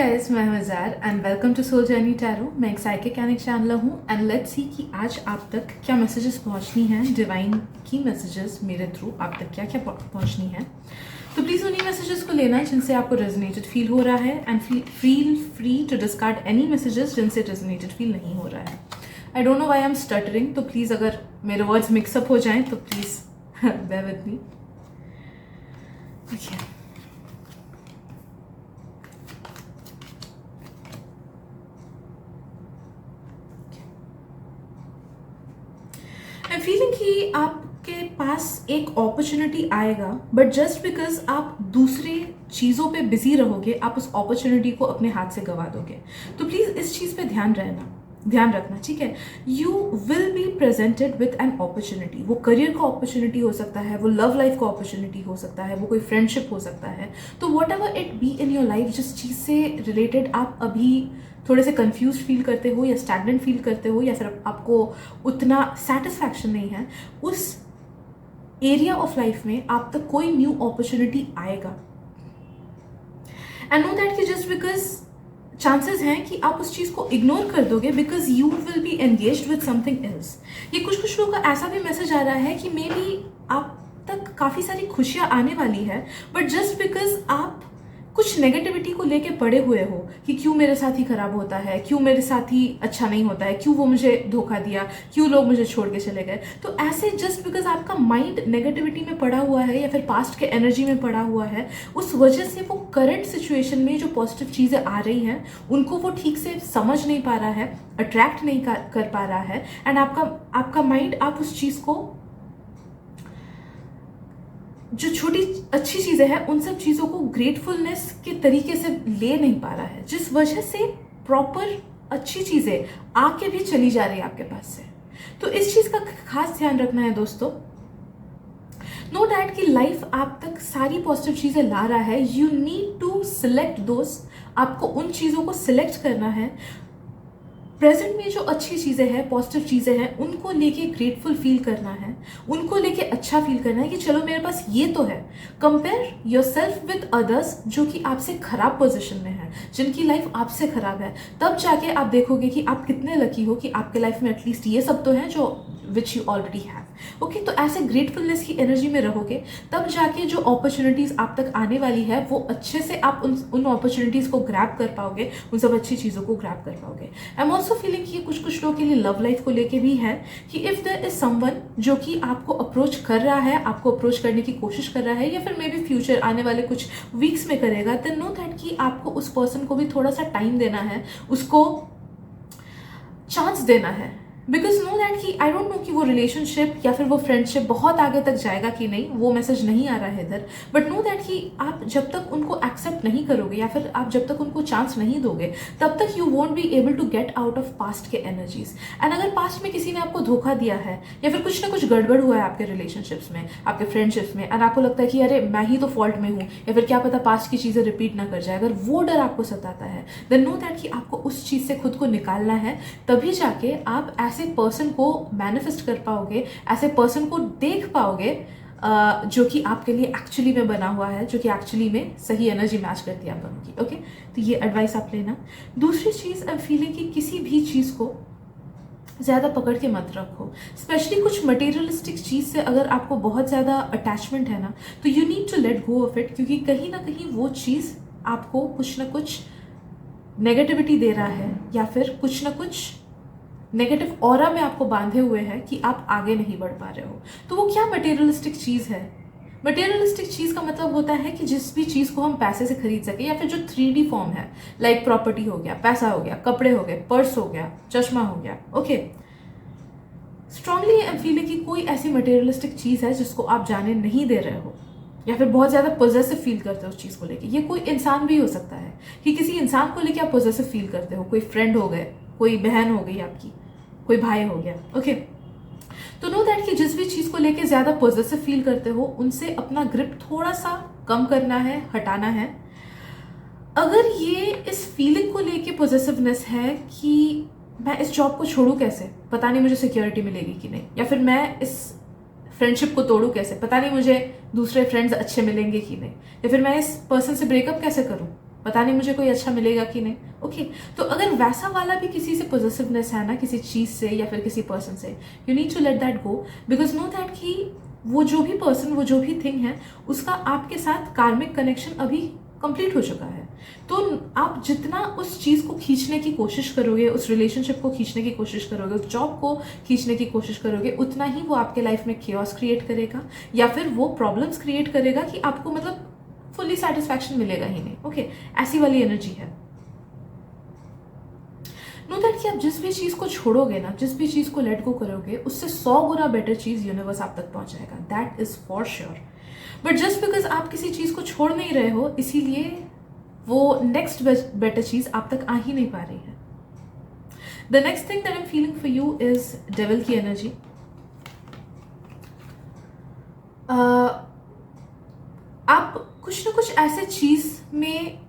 Guys, मैं हूं Zar and welcome to soul journey tarot. मैं एक साइकिक एंड चैनलर हूं एंड लेट्स सी कि आज आप तक क्या मैसेजेस पहुंचनी हैं, डिवाइन की मैसेजेस मेरे थ्रू आप तक क्या क्या पहुंचनी है। तो प्लीज़ उन्हीं मैसेजेस को लेना जिनसे आपको रेजोनेटेड फील हो रहा है and feel free to discard any messages जिनसे रेजोनेटेड फील नहीं हो रहा है। I don't know why I am stuttering, तो प्लीज़ अगर मेरे वर्ड्स मिक्सअप हो जाएं तो please bear with me. Okay, I am feeling कि आपके पास एक अपॉर्चुनिटी आएगा, बट जस्ट बिकॉज आप दूसरे चीज़ों पे बिजी रहोगे आप उस अपॉर्चुनिटी को अपने हाथ से गवा दोगे। तो प्लीज़ इस चीज़ पे ध्यान रखना, ठीक है। You will be presented with an opportunity. वो करियर का अपॉर्चुनिटी हो सकता है, वो लव लाइफ का अपॉर्चुनिटी हो सकता है, वो कोई फ्रेंडशिप हो सकता है। तो what ever it be in your life, जिस चीज़ से रिलेटेड आप अभी थोड़े से कंफ्यूज फील करते हो या स्टैग्नेंट फील करते हो या फिर आपको उतना सेटिस्फैक्शन नहीं है, उस एरिया ऑफ लाइफ में आप तक कोई न्यू अपॉर्चुनिटी आएगा। एंड नो दैट कि जस्ट बिकॉज चांसेस हैं कि आप उस चीज़ को इग्नोर कर दोगे because you will be engaged with something else. ये कुछ लोगों का ऐसा भी मैसेज आ रहा है कि मे बी आप तक काफ़ी सारी खुशियाँ आने वाली है, बट जस्ट बिकॉज आप कुछ नेगेटिविटी को लेके पड़े हुए हो कि क्यों मेरे साथ ही खराब होता है, क्यों मेरे साथ ही अच्छा नहीं होता है, क्यों वो मुझे धोखा दिया, क्यों लोग मुझे छोड़ के चले गए। तो ऐसे जस्ट बिकॉज आपका माइंड नेगेटिविटी में पड़ा हुआ है या फिर पास्ट के एनर्जी में पड़ा हुआ है, उस वजह से वो करंट सिचुएशन में जो पॉजिटिव चीज़ें आ रही हैं उनको वो ठीक से समझ नहीं पा रहा है, अट्रैक्ट नहीं कर पा रहा है। एंड आपका माइंड आप उस चीज़ को, जो छोटी अच्छी चीज़ें हैं उन सब चीज़ों को ग्रेटफुलनेस के तरीके से ले नहीं पा रहा है, जिस वजह से प्रॉपर अच्छी चीज़ें आके भी चली जा रही है आपके पास से। तो इस चीज़ का खास ध्यान रखना है दोस्तों। नो डैट कि लाइफ आप तक सारी पॉजिटिव चीज़ें ला रहा है, यू नीड टू सिलेक्ट दोस्त। आपको उन चीज़ों को सिलेक्ट करना है। प्रेजेंट में जो अच्छी चीज़ें हैं, पॉजिटिव चीज़ें हैं, उनको लेके ग्रेटफुल फील करना है, उनको लेके अच्छा फील करना है कि चलो मेरे पास ये तो है। Compare your self with others जो कि आपसे खराब पोजीशन में है, जिनकी लाइफ आपसे खराब है, तब जाके आप देखोगे कि आप कितने लकी हो कि आपके लाइफ में एटलीस्ट ये सब तो है जो which you already have. Okay, तो ऐसे ग्रेटफुलनेस की एनर्जी में रहोगे, तब जाके जो अपॉर्चुनिटीज़ आप तक आने वाली है वो अच्छे से आप उन अपॉर्चुनिटीज़ को ग्रैब कर पाओगे, उन सब अच्छी चीज़ों को ग्रैब कर पाओगे। आई एम ऑल्सो फीलिंग कि कुछ लोगों के लिए लव लाइफ को लेके भी है कि इफ़ देयर इज समवन जो कि आपको अप्रोच कर रहा है, आपको अप्रोच करने की कोशिश कर रहा है या फिर मे बी फ्यूचर आने वाले कुछ वीक्स में करेगा, देन नो दैट कि आपको उस पर्सन को भी थोड़ा सा टाइम देना है, उसको चांस देना है। बिकॉज नो दैट कि आई डोंट नो कि वो रिलेशनशिप या फिर वो फ्रेंडशिप बहुत आगे तक जाएगा कि नहीं, वो मैसेज नहीं आ रहा है इधर। बट नो दैट कि आप जब तक उनको एक्सेप्ट नहीं करोगे या फिर आप जब तक उनको चांस नहीं दोगे, तब तक you won't be able to get out of past के एनर्जीज। एंड अगर पास्ट में किसी ने आपको धोखा दिया है या फिर कुछ ना कुछ गड़बड़ हुआ है आपके रिलेशनशिप्स में, आपके फ्रेंडशिप्स में, एंड आपको लगता है कि अरे मैं ही तो फॉल्ट में हूँ या फिर क्या पता पास्ट की चीज़ें रिपीट ना कर जाए, अगर वो डर आपको सताता है, देन नो दैट कि आपको उस चीज़ से खुद को निकालना है। तभी जाके आप ऐसे पर्सन को मैनिफेस्ट कर पाओगे, ऐसे पर्सन को देख पाओगे जो कि आपके लिए एक्चुअली में बना हुआ है, जो कि एक्चुअली में सही एनर्जी मैच करती है आप दोनों की। ओके, तो ये एडवाइस आप लेना। दूसरी चीज़, आई एम फीलिंग कि किसी भी चीज़ को ज़्यादा पकड़ के मत रखो, स्पेशली कुछ मटेरियलिस्टिक चीज़ से अगर आपको बहुत ज़्यादा अटैचमेंट है ना, तो you need to let go of it, क्योंकि कहीं ना कहीं वो चीज़ आपको कुछ ना कुछ नेगेटिविटी दे रहा है या फिर कुछ ना कुछ नेगेटिव ऑरा में आपको बांधे हुए हैं कि आप आगे नहीं बढ़ पा रहे हो। तो वो क्या मटेरियलिस्टिक चीज़ है? मटेरियलिस्टिक चीज़ का मतलब होता है कि जिस भी चीज़ को हम पैसे से खरीद सके या फिर जो 3D फॉर्म है, लाइक प्रॉपर्टी हो गया, पैसा हो गया, कपड़े हो गए, पर्स हो गया, चश्मा हो गया। Okay, strongly I am feeling कि कोई ऐसी मटेरियलिस्टिक चीज़ है जिसको आप जाने नहीं दे रहे हो या फिर बहुत ज़्यादा पॉजेसिव फील करते हो उस चीज़ को लेके। ये कोई इंसान भी हो सकता है कि किसी इंसान को लेके आप पॉजेसिव फील करते हो, कोई फ्रेंड हो गए, कोई बहन हो गई आपकी, कोई भाई हो गया। ओके, तो नो दैट कि जिस भी चीज़ को लेके ज़्यादा पॉजिटिव फील करते हो उनसे अपना ग्रिप थोड़ा सा कम करना है, हटाना है। अगर ये इस फीलिंग को लेके पॉजिटिवनेस है कि मैं इस जॉब को छोड़ूं कैसे, पता नहीं मुझे सिक्योरिटी मिलेगी कि नहीं, या फिर मैं इस फ्रेंडशिप को तोड़ूं कैसे, पता नहीं मुझे दूसरे फ्रेंड्स अच्छे मिलेंगे कि नहीं, या फिर मैं इस पर्सन से ब्रेकअप कैसे करूं, पता नहीं मुझे कोई अच्छा मिलेगा कि नहीं। ओके तो अगर वैसा वाला भी किसी से पॉजिटिवनेस है ना, किसी चीज़ से या फिर किसी पर्सन से, you need to let that go, because know that कि वो जो भी पर्सन, वो जो भी थिंग है, उसका आपके साथ कार्मिक कनेक्शन अभी कंप्लीट हो चुका है। तो आप जितना उस चीज़ को खींचने की कोशिश करोगे, उस रिलेशनशिप को खींचने की कोशिश करोगे, उस जॉब को खींचने की कोशिश करोगे, उतना ही वो आपके लाइफ में केओस क्रिएट करेगा या फिर वो प्रॉब्लम्स क्रिएट करेगा कि आपको मतलब फुल्ली सेटिस्फैक्शन मिलेगा ही नहीं। ओके ऐसी वाली एनर्जी है। नो दैट कि आप जिस भी चीज़ को छोड़ोगे ना, जिस भी चीज़ को लेट गो करोगे, उससे 100 गुना बेटर चीज़ यूनिवर्स आप तक पहुंचाएगा, that is for sure. But just because आप किसी चीज़ को छोड़ नहीं रहे हो, इसीलिए वो नेक्स्ट बेटर चीज़ आप तक आ ही नहीं पा रही है। The next thing that I am feeling for you is devil की एनर्जी। आप कुछ ना कुछ ऐसे चीज़ में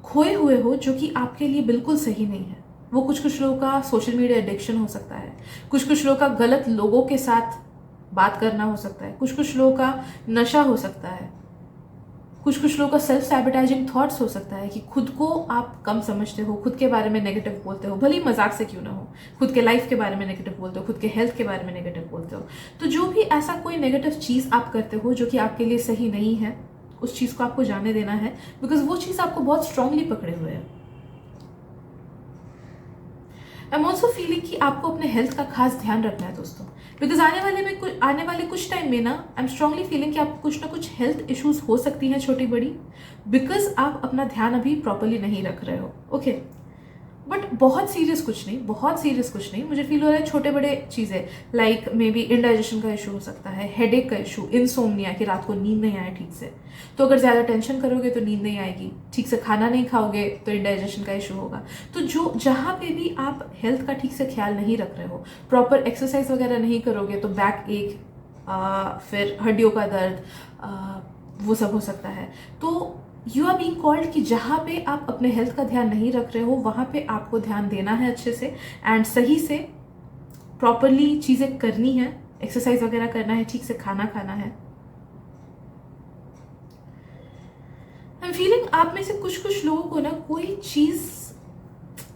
खोए हुए हो जो कि आपके लिए बिल्कुल सही नहीं है। वो कुछ लोगों का सोशल मीडिया एडिक्शन हो सकता है, कुछ लोगों का गलत लोगों के साथ बात करना हो सकता है, कुछ लोगों का नशा हो सकता है, कुछ लोगों का सेल्फ सैबोटाइजिंग थॉट्स हो सकता है कि खुद को आप कम समझते हो, खुद के बारे में नेगेटिव बोलते हो, भले ही मजाक से क्यों ना हो, खुद के लाइफ के बारे में नेगेटिव बोलते हो, खुद के हेल्थ के बारे में नेगेटिव बोलते हो। तो जो भी ऐसा कोई नेगेटिव चीज़ आप करते हो जो कि आपके लिए सही नहीं है, उस चीज़ को आपको जाने देना है, बिकॉज वो चीज़ आपको बहुत स्ट्रांगली पकड़े हुए है। आई एम ऑल्सो फीलिंग कि आपको अपने हेल्थ का खास ध्यान रखना है दोस्तों, बिकॉज आने वाले कुछ टाइम में ना, आई एम स्ट्रांगली फीलिंग कि आपको कुछ ना कुछ हेल्थ इश्यूज हो सकती हैं छोटी बड़ी, बिकॉज आप अपना ध्यान अभी प्रॉपरली नहीं रख रहे हो। ओके बट बहुत सीरियस कुछ नहीं, मुझे फील हो रहा है छोटे बड़े चीज़ें, लाइक मे बी इंडाइजेशन का इशू हो सकता है, हेडेक का इशू, इंसोम्निया कि रात को नींद नहीं आए ठीक से, तो अगर ज़्यादा टेंशन करोगे तो नींद नहीं आएगी, ठीक से खाना नहीं खाओगे तो इंडाइजेशन का इशू होगा। तो जहाँ पे भी आप हेल्थ का ठीक से ख्याल नहीं रख रहे हो, प्रॉपर एक्सरसाइज वगैरह नहीं करोगे तो बैक एक, फिर हड्डियों का दर्द, वो सब हो सकता है। तो यू आर बीइंग कॉल्ड कि जहाँ पे आप अपने हेल्थ का ध्यान नहीं रख रहे हो, वहाँ पे आपको ध्यान देना है अच्छे से, एंड सही से प्रॉपरली चीज़ें करनी है, एक्सरसाइज वगैरह करना है, ठीक से खाना खाना है। आई एम फीलिंग आप में से कुछ लोगों को ना कोई चीज़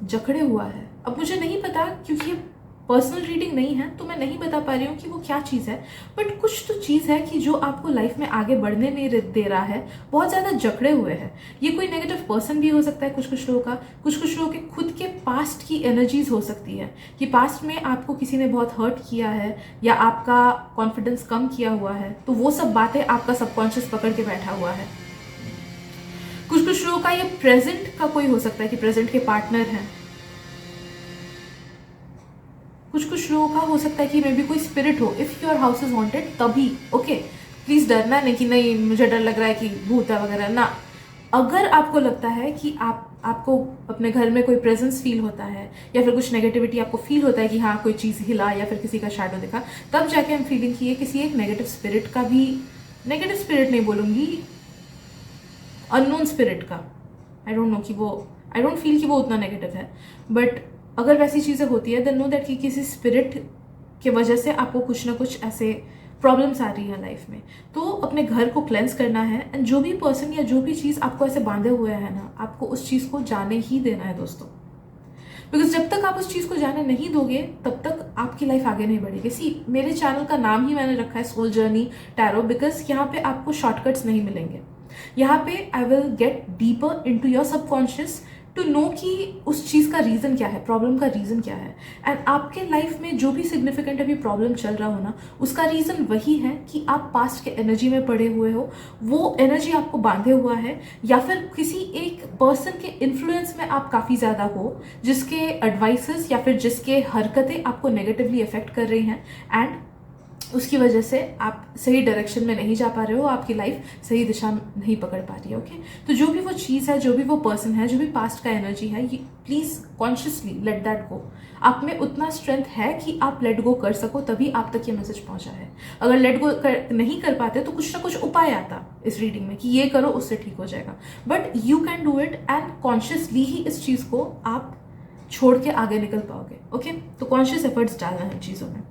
जकड़े हुआ है। अब मुझे नहीं पता, क्योंकि ये पर्सनल रीडिंग नहीं है तो मैं नहीं बता पा रही हूँ कि वो क्या चीज़ है, बट कुछ तो चीज़ है कि जो आपको लाइफ में आगे बढ़ने नहीं दे रहा है, बहुत ज़्यादा जकड़े हुए है। ये कोई नेगेटिव पर्सन भी हो सकता है कुछ लोगों का, कुछ लोगों के खुद के पास्ट की एनर्जीज हो सकती है कि पास्ट में आपको किसी ने बहुत हर्ट किया है या आपका कॉन्फिडेंस कम किया हुआ है, तो वो सब बातें आपका सबकॉन्शियस पकड़ के बैठा हुआ है। कुछ लोगों का ये प्रेजेंट का कोई हो सकता है कि प्रेजेंट के पार्टनर हैं, कुछ लोगों का हो सकता है कि मे बी कोई स्पिरिट हो। If your house is haunted तभी ओके, प्लीज डरना नहीं कि नहीं मुझे डर लग रहा है कि भूत है वगैरह ना। अगर आपको लगता है कि आपको अपने घर में कोई प्रेजेंस फील होता है या फिर कुछ नेगेटिविटी आपको फील होता है कि हाँ कोई चीज़ हिला या फिर किसी का शैडो दिखा, तब जाके हम फीलिंग की किसी एक नेगेटिव स्पिरिट का भी, नेगेटिव स्पिरिट नहीं बोलूँगी, अननोन स्पिरिट का। आई डोंट फील कि वो उतना नेगेटिव है, बट अगर वैसी चीज़ें होती है देन नो दैट कि किसी स्पिरिट के वजह से आपको कुछ ना कुछ ऐसे प्रॉब्लम्स आ रही है लाइफ में। तो अपने घर को क्लेंस करना है, एंड जो भी पर्सन या जो भी चीज़ आपको ऐसे बांधे हुए है ना, आपको उस चीज़ को जाने ही देना है दोस्तों, बिकॉज जब तक आप उस चीज़ को जाने नहीं दोगे तब तक आपकी लाइफ आगे नहीं बढ़ेगी। सी मेरे चैनल का नाम ही मैंने रखा है सोल जर्नी टैरो, बिकॉज यहाँ पे आपको शॉर्टकट्स नहीं मिलेंगे। यहाँ पे I will get deeper into your subconscious to know कि उस चीज़ का रीज़न क्या है, प्रॉब्लम का रीज़न क्या है, एंड आपके लाइफ में जो भी सिग्निफिकेंट अभी प्रॉब्लम चल रहा हो ना, उसका रीज़न वही है कि आप पास्ट के एनर्जी में पड़े हुए हो, वो एनर्जी आपको बांधे हुआ है, या फिर किसी एक पर्सन के इन्फ्लुएंस में आप काफ़ी ज़्यादा हो, जिसके एडवाइसेस या फिर जिसके हरकतें आपको नेगेटिवली अफेक्ट कर रही हैं, एंड उसकी वजह से आप सही डायरेक्शन में नहीं जा पा रहे हो, आपकी लाइफ सही दिशा नहीं पकड़ पा रही है। ओके तो जो भी वो चीज़ है, जो भी वो पर्सन है, जो भी पास्ट का एनर्जी है, ये प्लीज़ कॉन्शियसली लेट दैट गो। आप में उतना स्ट्रेंथ है कि आप लेट गो कर सको, तभी आप तक ये मैसेज पहुंचा है। अगर लेट गो नहीं कर पाते तो कुछ ना कुछ उपाय आता इस रीडिंग में कि ये करो उससे ठीक हो जाएगा, but you can do it, and consciously ही इस चीज़ को आप छोड़ के आगे निकल पाओगे। ओके तो कॉन्शियस एफर्ट्स डालना है चीज़ों में।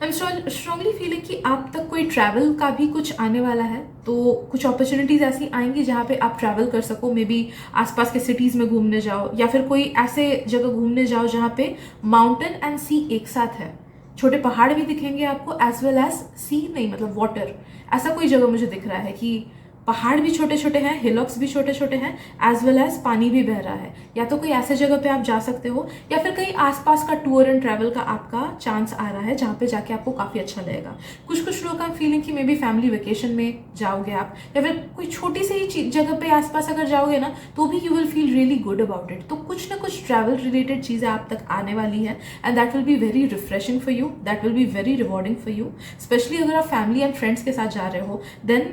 आई एम स्ट्रांगली फीलिंग कि आप तक कोई ट्रैवल का भी कुछ आने वाला है, तो कुछ अपॉर्चुनिटीज़ ऐसी आएंगी जहाँ पे आप ट्रैवल कर सको, मे बी आसपास के सिटीज़ में घूमने जाओ, या फिर कोई ऐसे जगह घूमने जाओ जहाँ पे माउंटेन एंड सी एक साथ है। छोटे पहाड़ भी दिखेंगे आपको एज वेल एज सी, नहीं मतलब वाटर। ऐसा कोई जगह मुझे दिख रहा है कि पहाड़ भी छोटे छोटे हैं, हिलॉक्स भी छोटे छोटे हैं, एज वेल एज पानी भी बह रहा है। या तो कोई ऐसे जगह पे आप जा सकते हो, या फिर कहीं आसपास का टूर एंड ट्रैवल का आपका चांस आ रहा है जहाँ पे जाके आपको काफ़ी अच्छा लगेगा। कुछ कुछ लोग का फीलिंग कि मे बी फैमिली वेकेशन में जाओगे आप, या फिर कोई छोटी सी ही जगह पे आसपास अगर जाओगे ना तो भी you will feel really good about it. तो कुछ ना कुछ ट्रैवल रिलेटेड चीज़ें आप तक आने वाली है, and that will be very refreshing for you, that will be very rewarding for you. Specially अगर आप फैमिली एंड फ्रेंड्स के साथ जा रहे हो, देन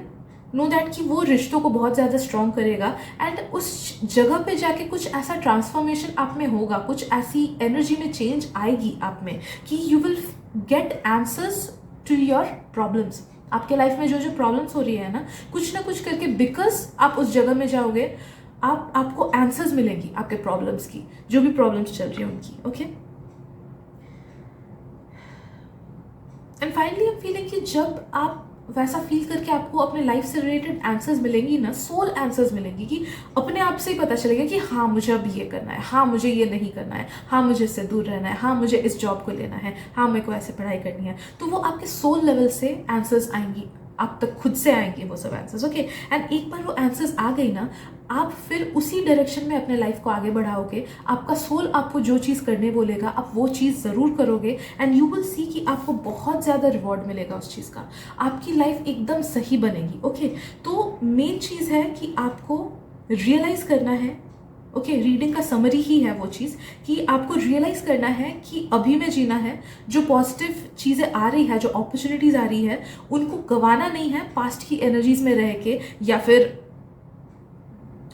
नो दैट कि वो रिश्तों को बहुत ज़्यादा स्ट्रॉन्ग करेगा, एंड उस जगह पे जाके कुछ ऐसा ट्रांसफॉर्मेशन आप में होगा, कुछ ऐसी एनर्जी में चेंज आएगी आप में कि you will get answers to your problems. आपके लाइफ में जो जो प्रॉब्लम्स हो रही है ना कुछ करके, बिकॉज आप उस जगह में जाओगे, आपको आंसर्स मिलेंगी आपके प्रॉब्लम्स की, जो भी प्रॉब्लम्स चल रही है उनकी। Okay, and finally I am feeling कि जब आप वैसा फील करके आपको अपने लाइफ से रिलेटेड आंसर्स मिलेंगी ना, सोल आंसर्स मिलेंगी, कि अपने आप से ही पता चलेगा कि हाँ मुझे अब ये करना है, हाँ मुझे ये नहीं करना है, हाँ मुझे इससे दूर रहना है, हाँ मुझे इस जॉब को लेना है, हाँ मेरे को ऐसे पढ़ाई करनी है। तो वो आपके सोल लेवल से आंसर्स आएंगी, आप तक खुद से आएंगे वो सब आंसर्स। ओके, एंड एक बार वो आंसर्स आ गई ना, आप फिर उसी डायरेक्शन में अपने लाइफ को आगे बढ़ाओगे। आपका सोल आपको जो चीज़ करने बोलेगा आप वो चीज़ ज़रूर करोगे, एंड यू विल सी कि आपको बहुत ज़्यादा रिवॉर्ड मिलेगा उस चीज़ का, आपकी लाइफ एकदम सही बनेगी। ओके, तो मेन चीज़ है कि आपको रियलाइज़ करना है। ओके, रीडिंग का समरी ही है वो चीज़ कि आपको रियलाइज़ करना है कि अभी में जीना है, जो पॉजिटिव चीज़ें आ रही है, जो अपॉर्चुनिटीज़ आ रही है, उनको गंवाना नहीं है पास्ट की एनर्जीज में रह के, या फिर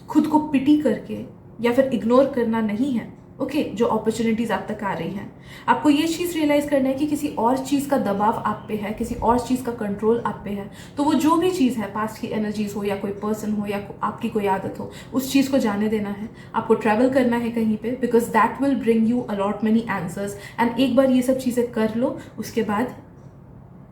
खुद को पिटी करके, या फिर इग्नोर करना नहीं है। ओके, जो अपॉर्चुनिटीज़ आप तक आ रही हैं, आपको ये चीज़ रियलाइज़ करना है कि किसी और चीज़ का दबाव आप पे है, किसी और चीज़ का कंट्रोल आप पे है। तो वो जो भी चीज़ है, पास्ट की एनर्जीज हो, या कोई पर्सन हो, या आपकी कोई आदत हो, उस चीज़ को जाने देना है। आपको ट्रैवल करना है कहीं पे, because that will bring you a lot many answers. And एक बार ये सब चीज़ें कर लो, उसके बाद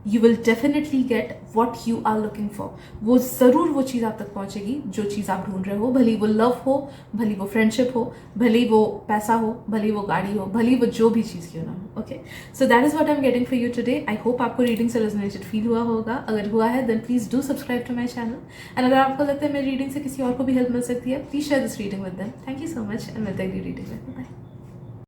you will definitely get what you are looking for. वो ज़रूर वो चीज़ आप तक पहुँचेगी जो चीज़ आप ढूंढ रहे हो, भले वो लव हो, भले वो फ्रेंडशिप हो, भले वो पैसा हो, भले वो गाड़ी हो, भले वो जो भी चीज़ क्यों ना हो। Okay, so that is what I am getting for you today. I hope आपको रीडिंग से रेजोनेटेड फील हुआ होगा। अगर हुआ है then please do subscribe to my channel, and अगर आपको लगता है मेरी रीडिंग से किसी और को भी हेल्प मिल सकती है, please share this reading with them. Thank you so much, and मिलते हैं अगली रीडिंग में। बाय।